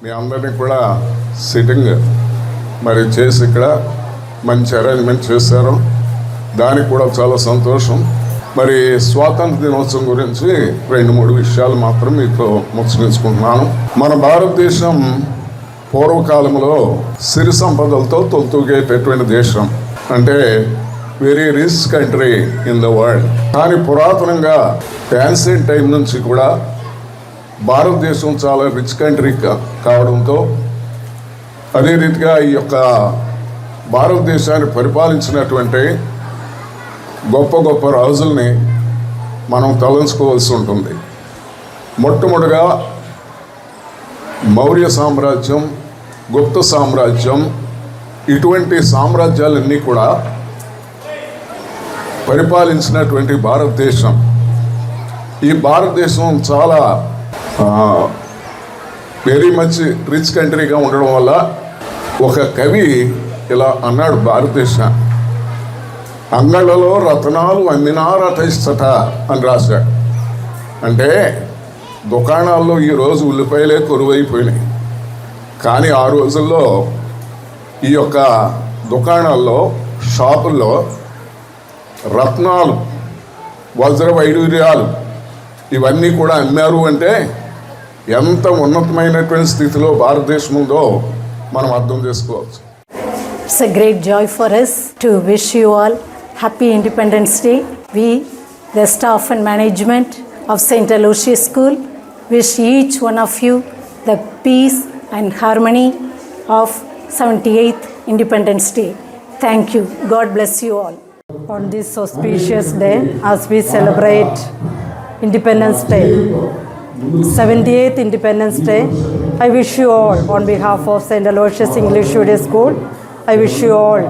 [SPEAKER 13] మీ అందరినీ కూడా సిట్టింగ్ మరి చేసి ఇక్కడ మంచి అరేంజ్మెంట్ చేశారు. దానికి కూడా చాలా సంతోషం. మరి స్వాతంత్ర దినోత్సవం గురించి 2-3 విషయాలు మాత్రం మీతో ముచ్చరించుకుంటున్నాను. మన భారతదేశం పూర్వకాలంలో సిరి సంపదలతో తొలతూగేటటువంటి దేశం, అంటే very rich country in the world. కానీ పురాతనంగా యాన్షియంట్ టైం నుంచి కూడా భారతదేశం చాలా రిచ్ కంట్రీ కావడంతో, అదే రీతిగా ఈ యొక్క భారతదేశాన్ని పరిపాలించినటువంటి గొప్ప గొప్ప రాజుల్ని మనం తలంచుకోవాల్సి ఉంటుంది. మొట్టమొదటిగా మౌర్య సామ్రాజ్యం, గుప్త సామ్రాజ్యం, ఇటువంటి సామ్రాజ్యాలన్నీ కూడా పరిపాలించినటువంటి భారతదేశం. ఈ భారతదేశం చాలా వెరీ మచ్ రిచ్ కంట్రీగా ఉండడం వల్ల ఒక కవి ఇలా అన్నాడు, భారతదేశ అంగళ్ళలో రత్నాలు అమ్మినారతయిస్తట అని రాశాడు. అంటే దుకాణాల్లో ఈరోజు ఉల్లిపాయలే కొరువైపోయినాయి, కానీ ఆ రోజుల్లో ఈ యొక్క దుకాణాల్లో, షాపుల్లో రత్నాలు, వజ్ర వైడూర్యాలు ఇవన్నీ కూడా అమ్మారు. అంటే ఎంత ఉన్నతమైనటువంటి స్థితిలో భారతదేశం ఉందో మనం అర్థం చేసుకోవచ్చు.
[SPEAKER 8] It's a great joy for us to wish you all happy Independence Day. We, the staff and management of St. Aloysius School, wish each one of you the peace and harmony of 78th Independence Day. Thank you. God bless you all. On this auspicious day, as we celebrate Independence Day, 78th Independence Day, I wish you all, on behalf of St. Aloysius English Medium School, I wish you all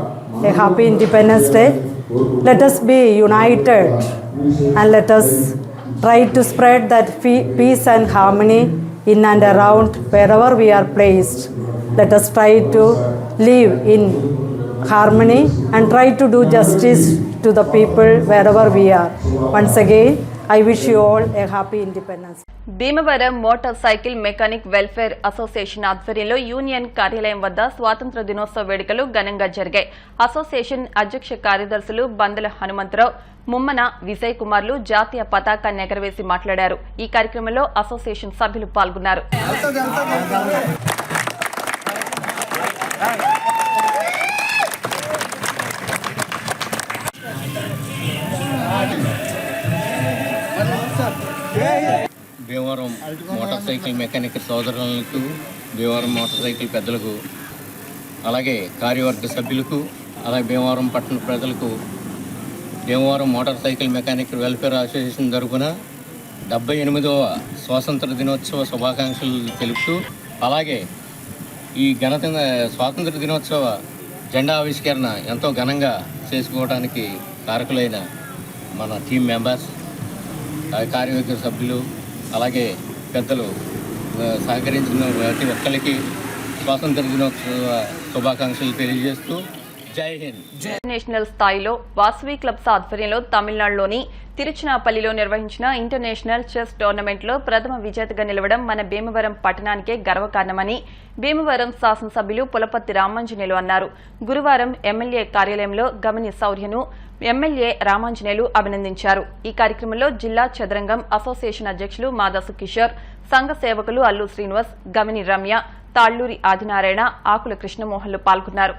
[SPEAKER 8] a happy Independence Day. Let us be united and let us try to spread that peace and harmony in and around wherever we are placed. Let us try to live in harmony and try to do justice to the people wherever we are. Once again, I wish you all a happy Independence.
[SPEAKER 1] Bhimavaram motor cycle mechanic welfare association ఆధ్వర్యంలో union కార్యాలయం వద్ద స్వాతంత్ర దినోత్సవ వేడుకలు ఘనంగా జరిగాయి. Association అధ్యక్ష కార్యదర్శులు బందల హనుమంతరావు, ముమ్మన విజయ్ కుమార్లు జాతీయ పతాకాన్ని ఎగరవేసి మాట్లాడారు. ఈ కార్యక్రమంలో అసోసియేషన్ సభ్యులు పాల్గొన్నారు.
[SPEAKER 14] భీమవరం మోటార్ సైకిల్ మెకానిక్ సోదరులకు, భీమవరం మోటార్ సైకిల్ పెద్దలకు, అలాగే కార్యవర్గ సభ్యులకు, అలాగే భీమవరం పట్టణ ప్రజలకు Bhimavaram motor cycle mechanic welfare association తరఫున 78వ స్వాతంత్ర దినోత్సవ శుభాకాంక్షలు తెలుపుతూ, అలాగే ఈ స్వాతంత్ర దినోత్సవ జెండా ఆవిష్కరణ ఎంతో ఘనంగా చేసుకోవడానికి కారకులైన మన టీం మెంబర్స్, కార్యవర్గ సభ్యులు, అలాగే పెద్దలు సహకరించిన ప్రతి ఒక్కరికి స్వాతంత్ర దినోత్సవ శుభాకాంక్షలు తెలియజేస్తూ జై హింద్.
[SPEAKER 1] ఇంటర్నేషనల్ స్థాయిలో వాసవి క్లబ్స్ ఆధ్వర్యంలో తమిళనాడులోని తిరుచినాపల్లిలో నిర్వహించిన ఇంటర్నేషనల్ చెస్ టోర్నమెంట్లో ప్రథమ విజేతగా నిలవడం మన భీమవరం పట్టణానికే గర్వకారణమని భీమవరం శాసనసభ్యులు పులపర్తి రామాంజనేయులు అన్నారు. గురువారం ఎమ్మెల్యే కార్యాలయంలో గమని శౌర్యను ఎమ్మెల్యే రామాంజనేయులు అభినందించారు. ఈ కార్యక్రమంలో జిల్లా చదరంగం అసోసియేషన్ అధ్యక్షులు మాదాసు కిషోర్, సంఘ సేవకులు అల్లు శ్రీనివాస్, గమని రమ్య, తాళ్లూరి ఆదినారాయణ, ఆకుల కృష్ణమోహన్లు పాల్గొన్నారు.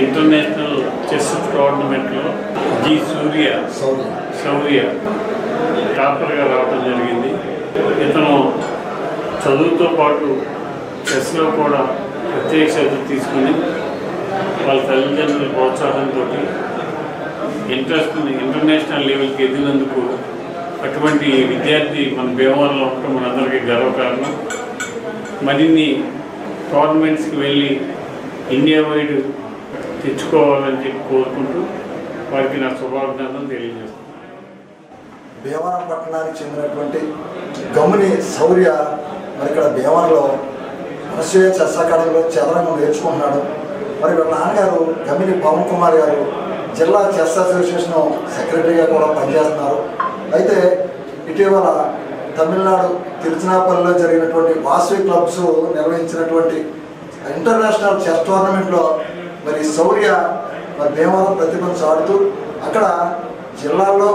[SPEAKER 5] ఇంటర్నేషనల్ చెస్ టోర్నమెంట్లో జి శౌర్య టాపర్గా రావడం జరిగింది. ఇతను చదువుతో పాటు చెస్లో కూడా ప్రత్యేక శ్రద్ధ తీసుకుని వాళ్ళ తల్లిదండ్రుల ప్రోత్సాహంతో ఇంటర్నేషనల్ లెవెల్కి ఎదిగినందుకు అటువంటి విద్యార్థి మన భీమవరంలో ఉండటం మనందరికీ గర్వకారణం. మరిన్ని టోర్నమెంట్స్కి వెళ్ళి ఇండియా వైడ్ తెచ్చుకోవాలని చెప్పి కోరుకుంటూ వారికి నా శుభాభినందనలు తెలియజేస్తాను.
[SPEAKER 15] భీమవరం పట్టణానికి చెందినటువంటి గమని శౌర్య మరి ఇక్కడ భీమవరంలో అనసూయ చెస్ అకాడమీలో చదరంగం నేర్చుకుంటున్నాడు. మరి వీళ్ళ నాన్నగారు గమిని పవన్ కుమార్ గారు జిల్లా చెస్ అసోసియేషన్ సెక్రటరీగా కూడా పనిచేస్తున్నారు. అయితే ఇటీవల తమిళనాడు తిరుచినాపల్లిలో జరిగినటువంటి వాసవి క్లబ్స్ నిర్వహించినటువంటి ఇంటర్నేషనల్ చెస్ టోర్నమెంట్లో మరి శౌర్య మరి భీమవరం ప్రతిభను చాటుతూ అక్కడ జిల్లాలో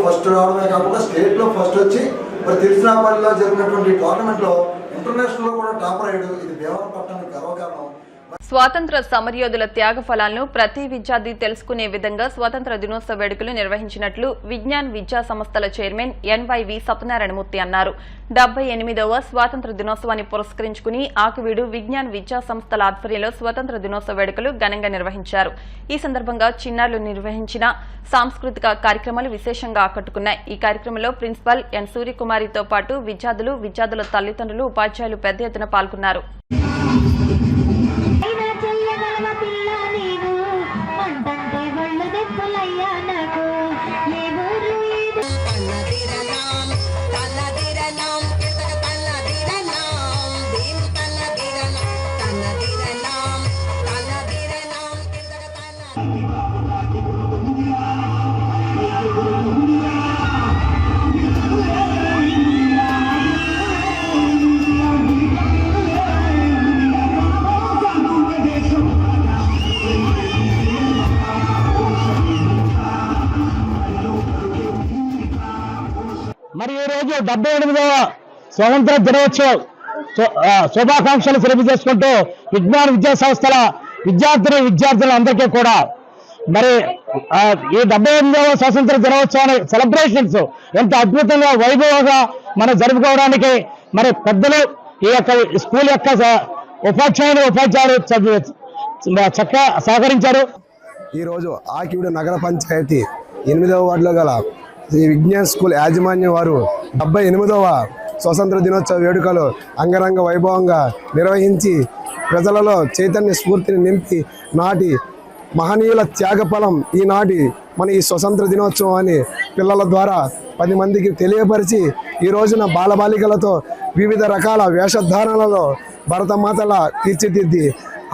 [SPEAKER 15] ఫస్ట్ రావడమే కాకుండా స్టేట్లో ఫస్ట్ వచ్చి మరి తిరుచినాపల్లిలో జరిగినటువంటి టోర్నమెంట్లో ఇంటర్నేషనల్లో కూడా టాపర్ అయ్యాడు. ఇది భీమవరం పట్టణానికి గర్వకారణం.
[SPEAKER 1] స్వాతంత్ర సమరయోధుల త్యాగ ఫలాలను ప్రతి విద్యార్థి తెలుసుకునే విధంగా స్వాతంత్ర దినోత్సవ వేడుకలు నిర్వహించినట్లు విజ్ఞాన్ విద్యా సంస్థల చైర్మన్ ఎన్వైవి సత్యనారాయణమూర్తి అన్నారు. 78వ స్వాతంత్ర దినోత్సవాన్ని పురస్కరించుకుని ఆకివీడు విజ్ఞాన్ విద్యా సంస్థల ఆధ్వర్యంలో స్వాతంత్ర దినోత్సవ వేడుకలు ఘనంగా నిర్వహించారు. ఈ సందర్భంగా చిన్నారులు నిర్వహించిన సాంస్కృతిక కార్యక్రమాలు విశేషంగా ఆకట్టుకున్నాయి. ఈ కార్యక్రమంలో ప్రిన్సిపల్ ఎన్ సూర్యకుమారితో పాటు విద్యార్థుల తల్లిదండ్రులు, ఉపాధ్యాయులు పెద్ద ఎత్తున పాల్గొన్నారు.
[SPEAKER 16] మరి ఈ రోజు 78వ స్వాతంత్ర దినోత్సవ శుభాకాంక్షలు తెలియజేసుకుంటూ విజ్ఞాన విద్యా సంస్థల విద్యార్థులందరికీ కూడా మరి ఈ 78వ స్వాతంత్ర దినోత్సవాన్ని సెలబ్రేషన్స్ ఎంత అద్భుతంగా వైభవంగా మనం జరుపుకోవడానికి మరి పెద్దలు ఈ యొక్క స్కూల్ యొక్క ఉపాధ్యాయులు చక్కగా సహకరించారు.
[SPEAKER 17] ఈరోజు ఆకివీడు నగర పంచాయతీ 8వ వార్డులో గల శ్రీ విజ్ఞాన్ స్కూల్ యాజమాన్యం వారు 78వ స్వాతంత్ర దినోత్సవ వేడుకలు అంగరంగ వైభవంగా నిర్వహించి ప్రజలలో చైతన్య స్ఫూర్తిని నింపి నాటి మహనీయుల త్యాగఫలం ఈనాటి మన ఈ స్వతంత్ర దినోత్సవాన్ని పిల్లల ద్వారా 10 మందికి తెలియపరిచి ఈ రోజున బాలబాలికలతో వివిధ రకాల వేషధారణలలో భరతమాతల తీర్చిదిద్ది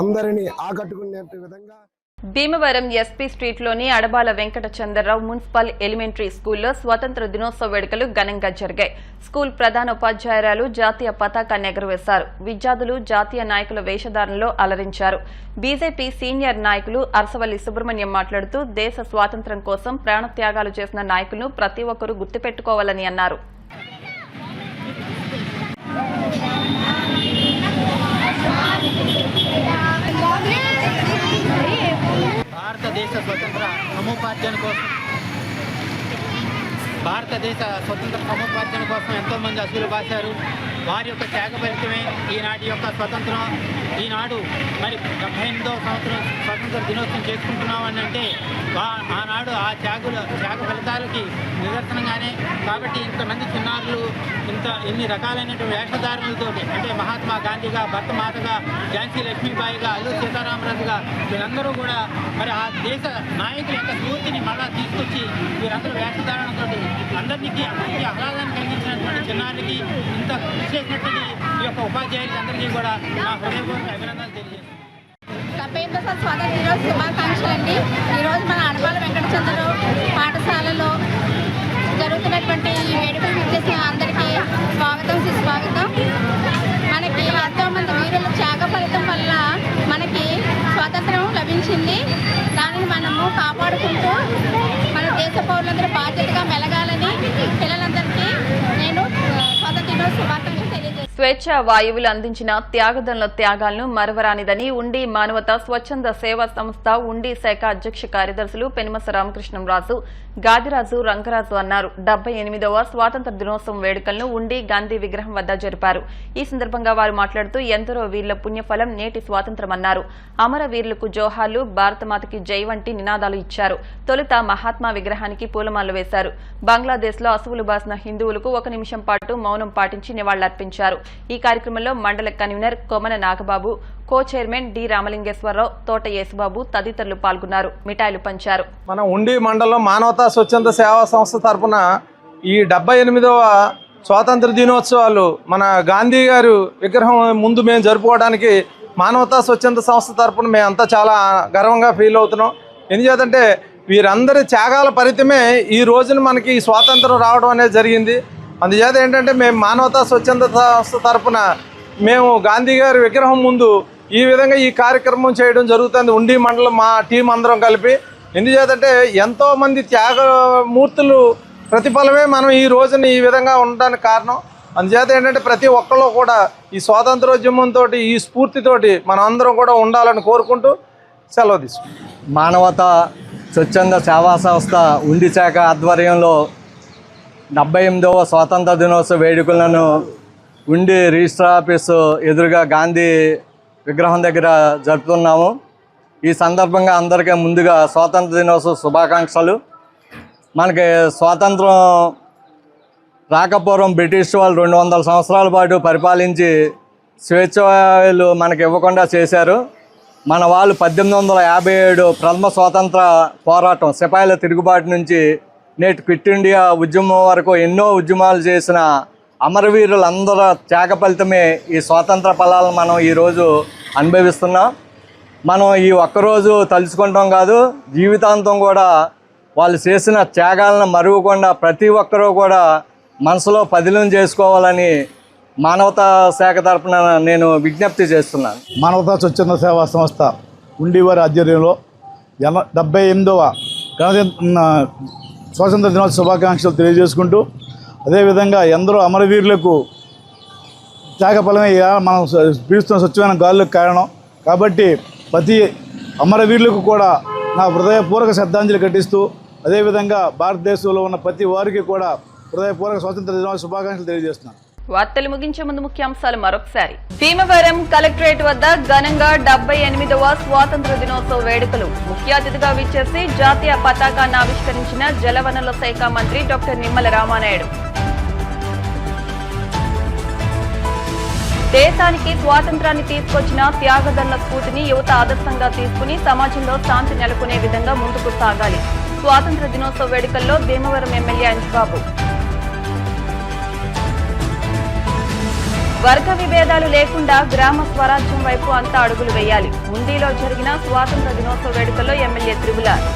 [SPEAKER 17] అందరినీ ఆకట్టుకునే విధంగా
[SPEAKER 1] భీమవరం ఎస్పీ స్ట్రీట్లోని అడబాల వెంకట చంద్రరావు మున్సిపల్ ఎలిమెంటరీ స్కూల్లో స్వాతంత్ర దినోత్సవ వేడుకలు ఘనంగా జరిగాయి. స్కూల్ ప్రధాన ఉపాధ్యాయురాలు జాతీయ పతాకాన్ని ఎగురవేశారు. విద్యార్థులు జాతీయ నాయకుల వేషధారణలో అలరించారు. బీజేపీ సీనియర్ నాయకులు అరసవల్లి సుబ్రహ్మణ్యం మాట్లాడుతూ దేశ స్వాతంత్ర్యం కోసం ప్రాణత్యాగాలు చేసిన నాయకులను ప్రతి ఒక్కరూ గుర్తుపెట్టుకోవాలని అన్నారు.
[SPEAKER 18] భారతదేశ స్వతంత్ర సముపార్జన కోసం ఎంతోమంది అసూలు బాశారు. వారి యొక్క త్యాగ ఫలితమే ఈనాటి యొక్క స్వతంత్రం. ఈనాడు మరి 78వ సంవత్సరం స్వతంత్ర దినోత్సవం చేసుకుంటున్నామని అంటే ఆనాడు ఆ త్యాగ ఫలితాలకి నిదర్శనంగానే. కాబట్టి ఇంతమంది చిన్నారులు ఇన్ని రకాలైనటువంటి వేషధారణలతోటి అంటే మహాత్మా గాంధీగా, భరతమాతగా, ఝాన్సీ లక్ష్మీబాయిగా, అల్లూరి సీతారామరాజుగా వీరందరూ కూడా మరి ఆ దేశ నాయకుల యొక్క స్ఫూర్తిని మళ్ళా తీసుకొచ్చి వీరందరూ వేషధారణతోటి అందరికీ ఆహ్లాదాన్ని కలిగించినటువంటి చిన్నారులకి ఇంత కృషి చేసినటువంటి ఈ యొక్క ఉపాధ్యాయులకి అందరికీ కూడా నా హృదయపూర్వక అభినందనలు తెలియజేస్తున్నాను.
[SPEAKER 19] 70వ స్వాతంత్ర దినోత్సవ శుభాకాంక్షలు అండి. ఈరోజు మన అడబాల వెంకట చంద్రరావు పాఠశాలలో జరుగుతున్నటువంటి ఈ వేడుకలు విచ్చేసిన అందరికీ స్వాగతం, సుస్వాగతం. మనకి ఎంతోమంది వీరుల త్యాగ ఫలితం వల్ల మనకి స్వాతంత్రం లభించింది. దానిని మనము కాపాడుకుంటూ మన దేశ పౌరులందరూ బాధ్యతగా మెలగాలని పిల్లలందరికీ నేను స్వాతంత్ర దినోత్సవ శుభాకాంక్షలు తెలియజేస్తాను.
[SPEAKER 1] స్వేచ్ఛ వాయువులు అందించిన త్యాగదనుల త్యాగాలను మరవరానిదని ఉండి మానవతా స్వచ్ఛంద సేవా సంస్థ ఉండి శాఖ అధ్యక్ష కార్యదర్శులు పెనుమస రామకృష్ణంరాజు, గాదిరాజు రంగరాజు అన్నారు. 78వ స్వాతంత్ర దినోత్సవం వేడుకలను ఉండి గాంధీ విగ్రహం వద్ద జరిపారు. ఈ సందర్భంగా వారు మాట్లాడుతూ ఎందరో వీరుల పుణ్యఫలం నేటి స్వాతంత్ర్యమన్నారు. అమరవీరులకు జోహార్లు, భారతమాతకి జై వంటి నినాదాలు ఇచ్చారు. తొలుత మహాత్మా విగ్రహానికి పూలమాలలు వేశారు. బంగ్లాదేశ్లో అసువులు బాసిన హిందువులకు 1 నిమిషం పాటు మౌనం పాటించి నివాళులర్పించారు. ఈ కార్యక్రమంలో మండల convener Komana Nagababu, co chairman D Ramalingeswararao, Thota Yesubabu తదితరులు పాల్గొన్నారు. మిఠాయిలు పంచారు.
[SPEAKER 20] మన ఉండి మండలం మానవతా స్వచ్ఛంద సేవా సంస్థ తరఫున ఈ 78వ స్వాతంత్ర దినోత్సవాలు మన గాంధీ గారు విగ్రహం ముందు మేము జరుపుకోవడానికి మానవతా స్వచ్ఛంద సంస్థ తరఫున మేమంతా చాలా గర్వంగా ఫీల్ అవుతున్నాం. ఎందుచేతంటే వీరందరి త్యాగాల ఫలితమే ఈ రోజున మనకి ఈ స్వాతంత్రం రావడం అనేది జరిగింది. అందుచేత ఏంటంటే మేము మానవతా స్వచ్ఛంద సంస్థ తరఫున మేము గాంధీ గారి విగ్రహం ముందు ఈ విధంగా ఈ కార్యక్రమం చేయడం జరుగుతుంది. ఉండి మండలం మా టీం అందరం కలిపి. ఎందుచేతంటే ఎంతోమంది త్యాగమూర్తులు ప్రతిఫలమే మనం ఈ రోజున ఈ విధంగా ఉండడానికి కారణం. అందుచేత ఏంటంటే ప్రతి ఒక్కళ్ళు కూడా ఈ స్వాతంత్రోద్యమంతో ఈ స్ఫూర్తితోటి మనం అందరం కూడా ఉండాలని కోరుకుంటూ సెలవు తీసుకుంటాం.
[SPEAKER 14] మానవతా స్వచ్ఛంద సేవా సంస్థ ఉండి శాఖ ఆధ్వర్యంలో 78వ స్వాతంత్ర దినోత్సవ వేడుకలను ఉండి రిజిస్టర్ ఆఫీసు ఎదురుగా గాంధీ విగ్రహం దగ్గర జరుపుతున్నాము. ఈ సందర్భంగా అందరికీ ముందుగా స్వాతంత్ర దినోత్సవ శుభాకాంక్షలు. మనకి స్వాతంత్రం రాకపూర్వం బ్రిటిష్ వాళ్ళు 200 సంవత్సరాల పాటు పరిపాలించి స్వేచ్ఛలు మనకి ఇవ్వకుండా చేశారు. మన వాళ్ళు 1857 ప్రథమ స్వాతంత్ర పోరాటం సిపాయిల తిరుగుబాటు నుంచి నేటి క్విట్ ఇండియా ఉద్యమం వరకు ఎన్నో ఉద్యమాలు చేసిన అమరవీరులందరూ త్యాగ ఫలితమే ఈ స్వాతంత్ర ఫలాలను మనం ఈరోజు అనుభవిస్తున్నాం. మనం ఈ ఒక్కరోజు తలుచుకుంటాం కాదు, జీవితాంతం కూడా వాళ్ళు చేసిన త్యాగాలను మరువకుండా ప్రతి ఒక్కరూ కూడా మనసులో పదిలం చేసుకోవాలని మానవతా శాఖ తరఫున నేను విజ్ఞప్తి చేస్తున్నాను.
[SPEAKER 21] మానవతా స్వచ్ఛంద సేవా సంస్థ ఉండివారి ఆధ్వర్యంలో 78వ స్వాతంత్ర దినోత్సవ శుభాకాంక్షలు తెలియజేసుకుంటూ, అదేవిధంగా ఎందరో అమరవీరులకు త్యాగఫలమే మనం పీలుస్తున్న స్వచ్ఛమైన గాలులకు కారణం. కాబట్టి ప్రతి అమరవీరులకు కూడా నా హృదయపూర్వక శ్రద్ధాంజలి ఘటిస్తూ, అదేవిధంగా భారతదేశంలో ఉన్న ప్రతి వారికి కూడా హృదయపూర్వక స్వాతంత్ర దినోత్సవ శుభాకాంక్షలు తెలియజేస్తున్నాను.
[SPEAKER 1] వార్తలు ముగించే ముందు ముఖ్యాంశాలు మరొకసారి. భీమవరం కలెక్టరేట్ వద్ద ఘనంగా 78వ స్వాతంత్ర దినోత్సవ వేడుకలు. ముఖ్య అతిథిగా విచ్చేసి జాతీయ పతాకాన్ని ఆవిష్కరించిన జలవనరుల శాఖ మంత్రి డాక్టర్ నిమ్మల రామానాయుడు. దేశానికి స్వాతంత్రాన్ని తీసుకొచ్చిన త్యాగదనుల స్ఫూర్తిని యువత ఆదర్శంగా తీసుకుని సమాజంలో శాంతి నెలకొనే విధంగా ముందుకు సాగాలి. స్వాతంత్ర దినోత్సవ వేడుకల్లో భీమవరం ఎమ్మెల్యే అంజిబాబు. వర్గ విభేదాలు లేకుండా గ్రామ స్వరాజ్యం వైపు అంతా అడుగులు వేయాలి. ఉండిలో జరిగిన స్వాతంత్ర దినోత్సవ వేడుకల్లో ఎమ్మెల్యే త్రిపులార్.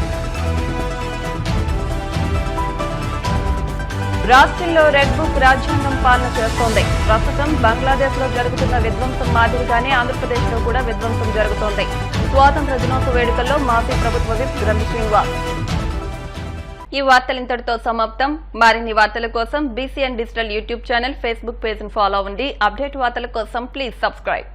[SPEAKER 1] రాష్ట్రంలో రెడ్ బుక్ రాజ్యాంగం పాలన చేస్తోంది. ప్రస్తుతం బంగ్లాదేశ్ లో జరుగుతున్న విధ్వంసం మాదిరిగానే ఆంధ్రప్రదేశ్ లో కూడా విధ్వంసం జరుగుతోంది. స్వాతంత్ర దినోత్సవ వేడుకల్లో మాజీ ప్రభుత్వ విప్ గ్రంథి శ్రీనివాస్. ఈ వార్తలు ఇంతటితో సమాప్తం. మరిన్ని వార్తల కోసం BCN digital YouTube channel, Facebook page ను ఫాలో అవ్వండి. అప్డేట్ వార్తల కోసం ప్లీజ్ సబ్స్క్రైబ్.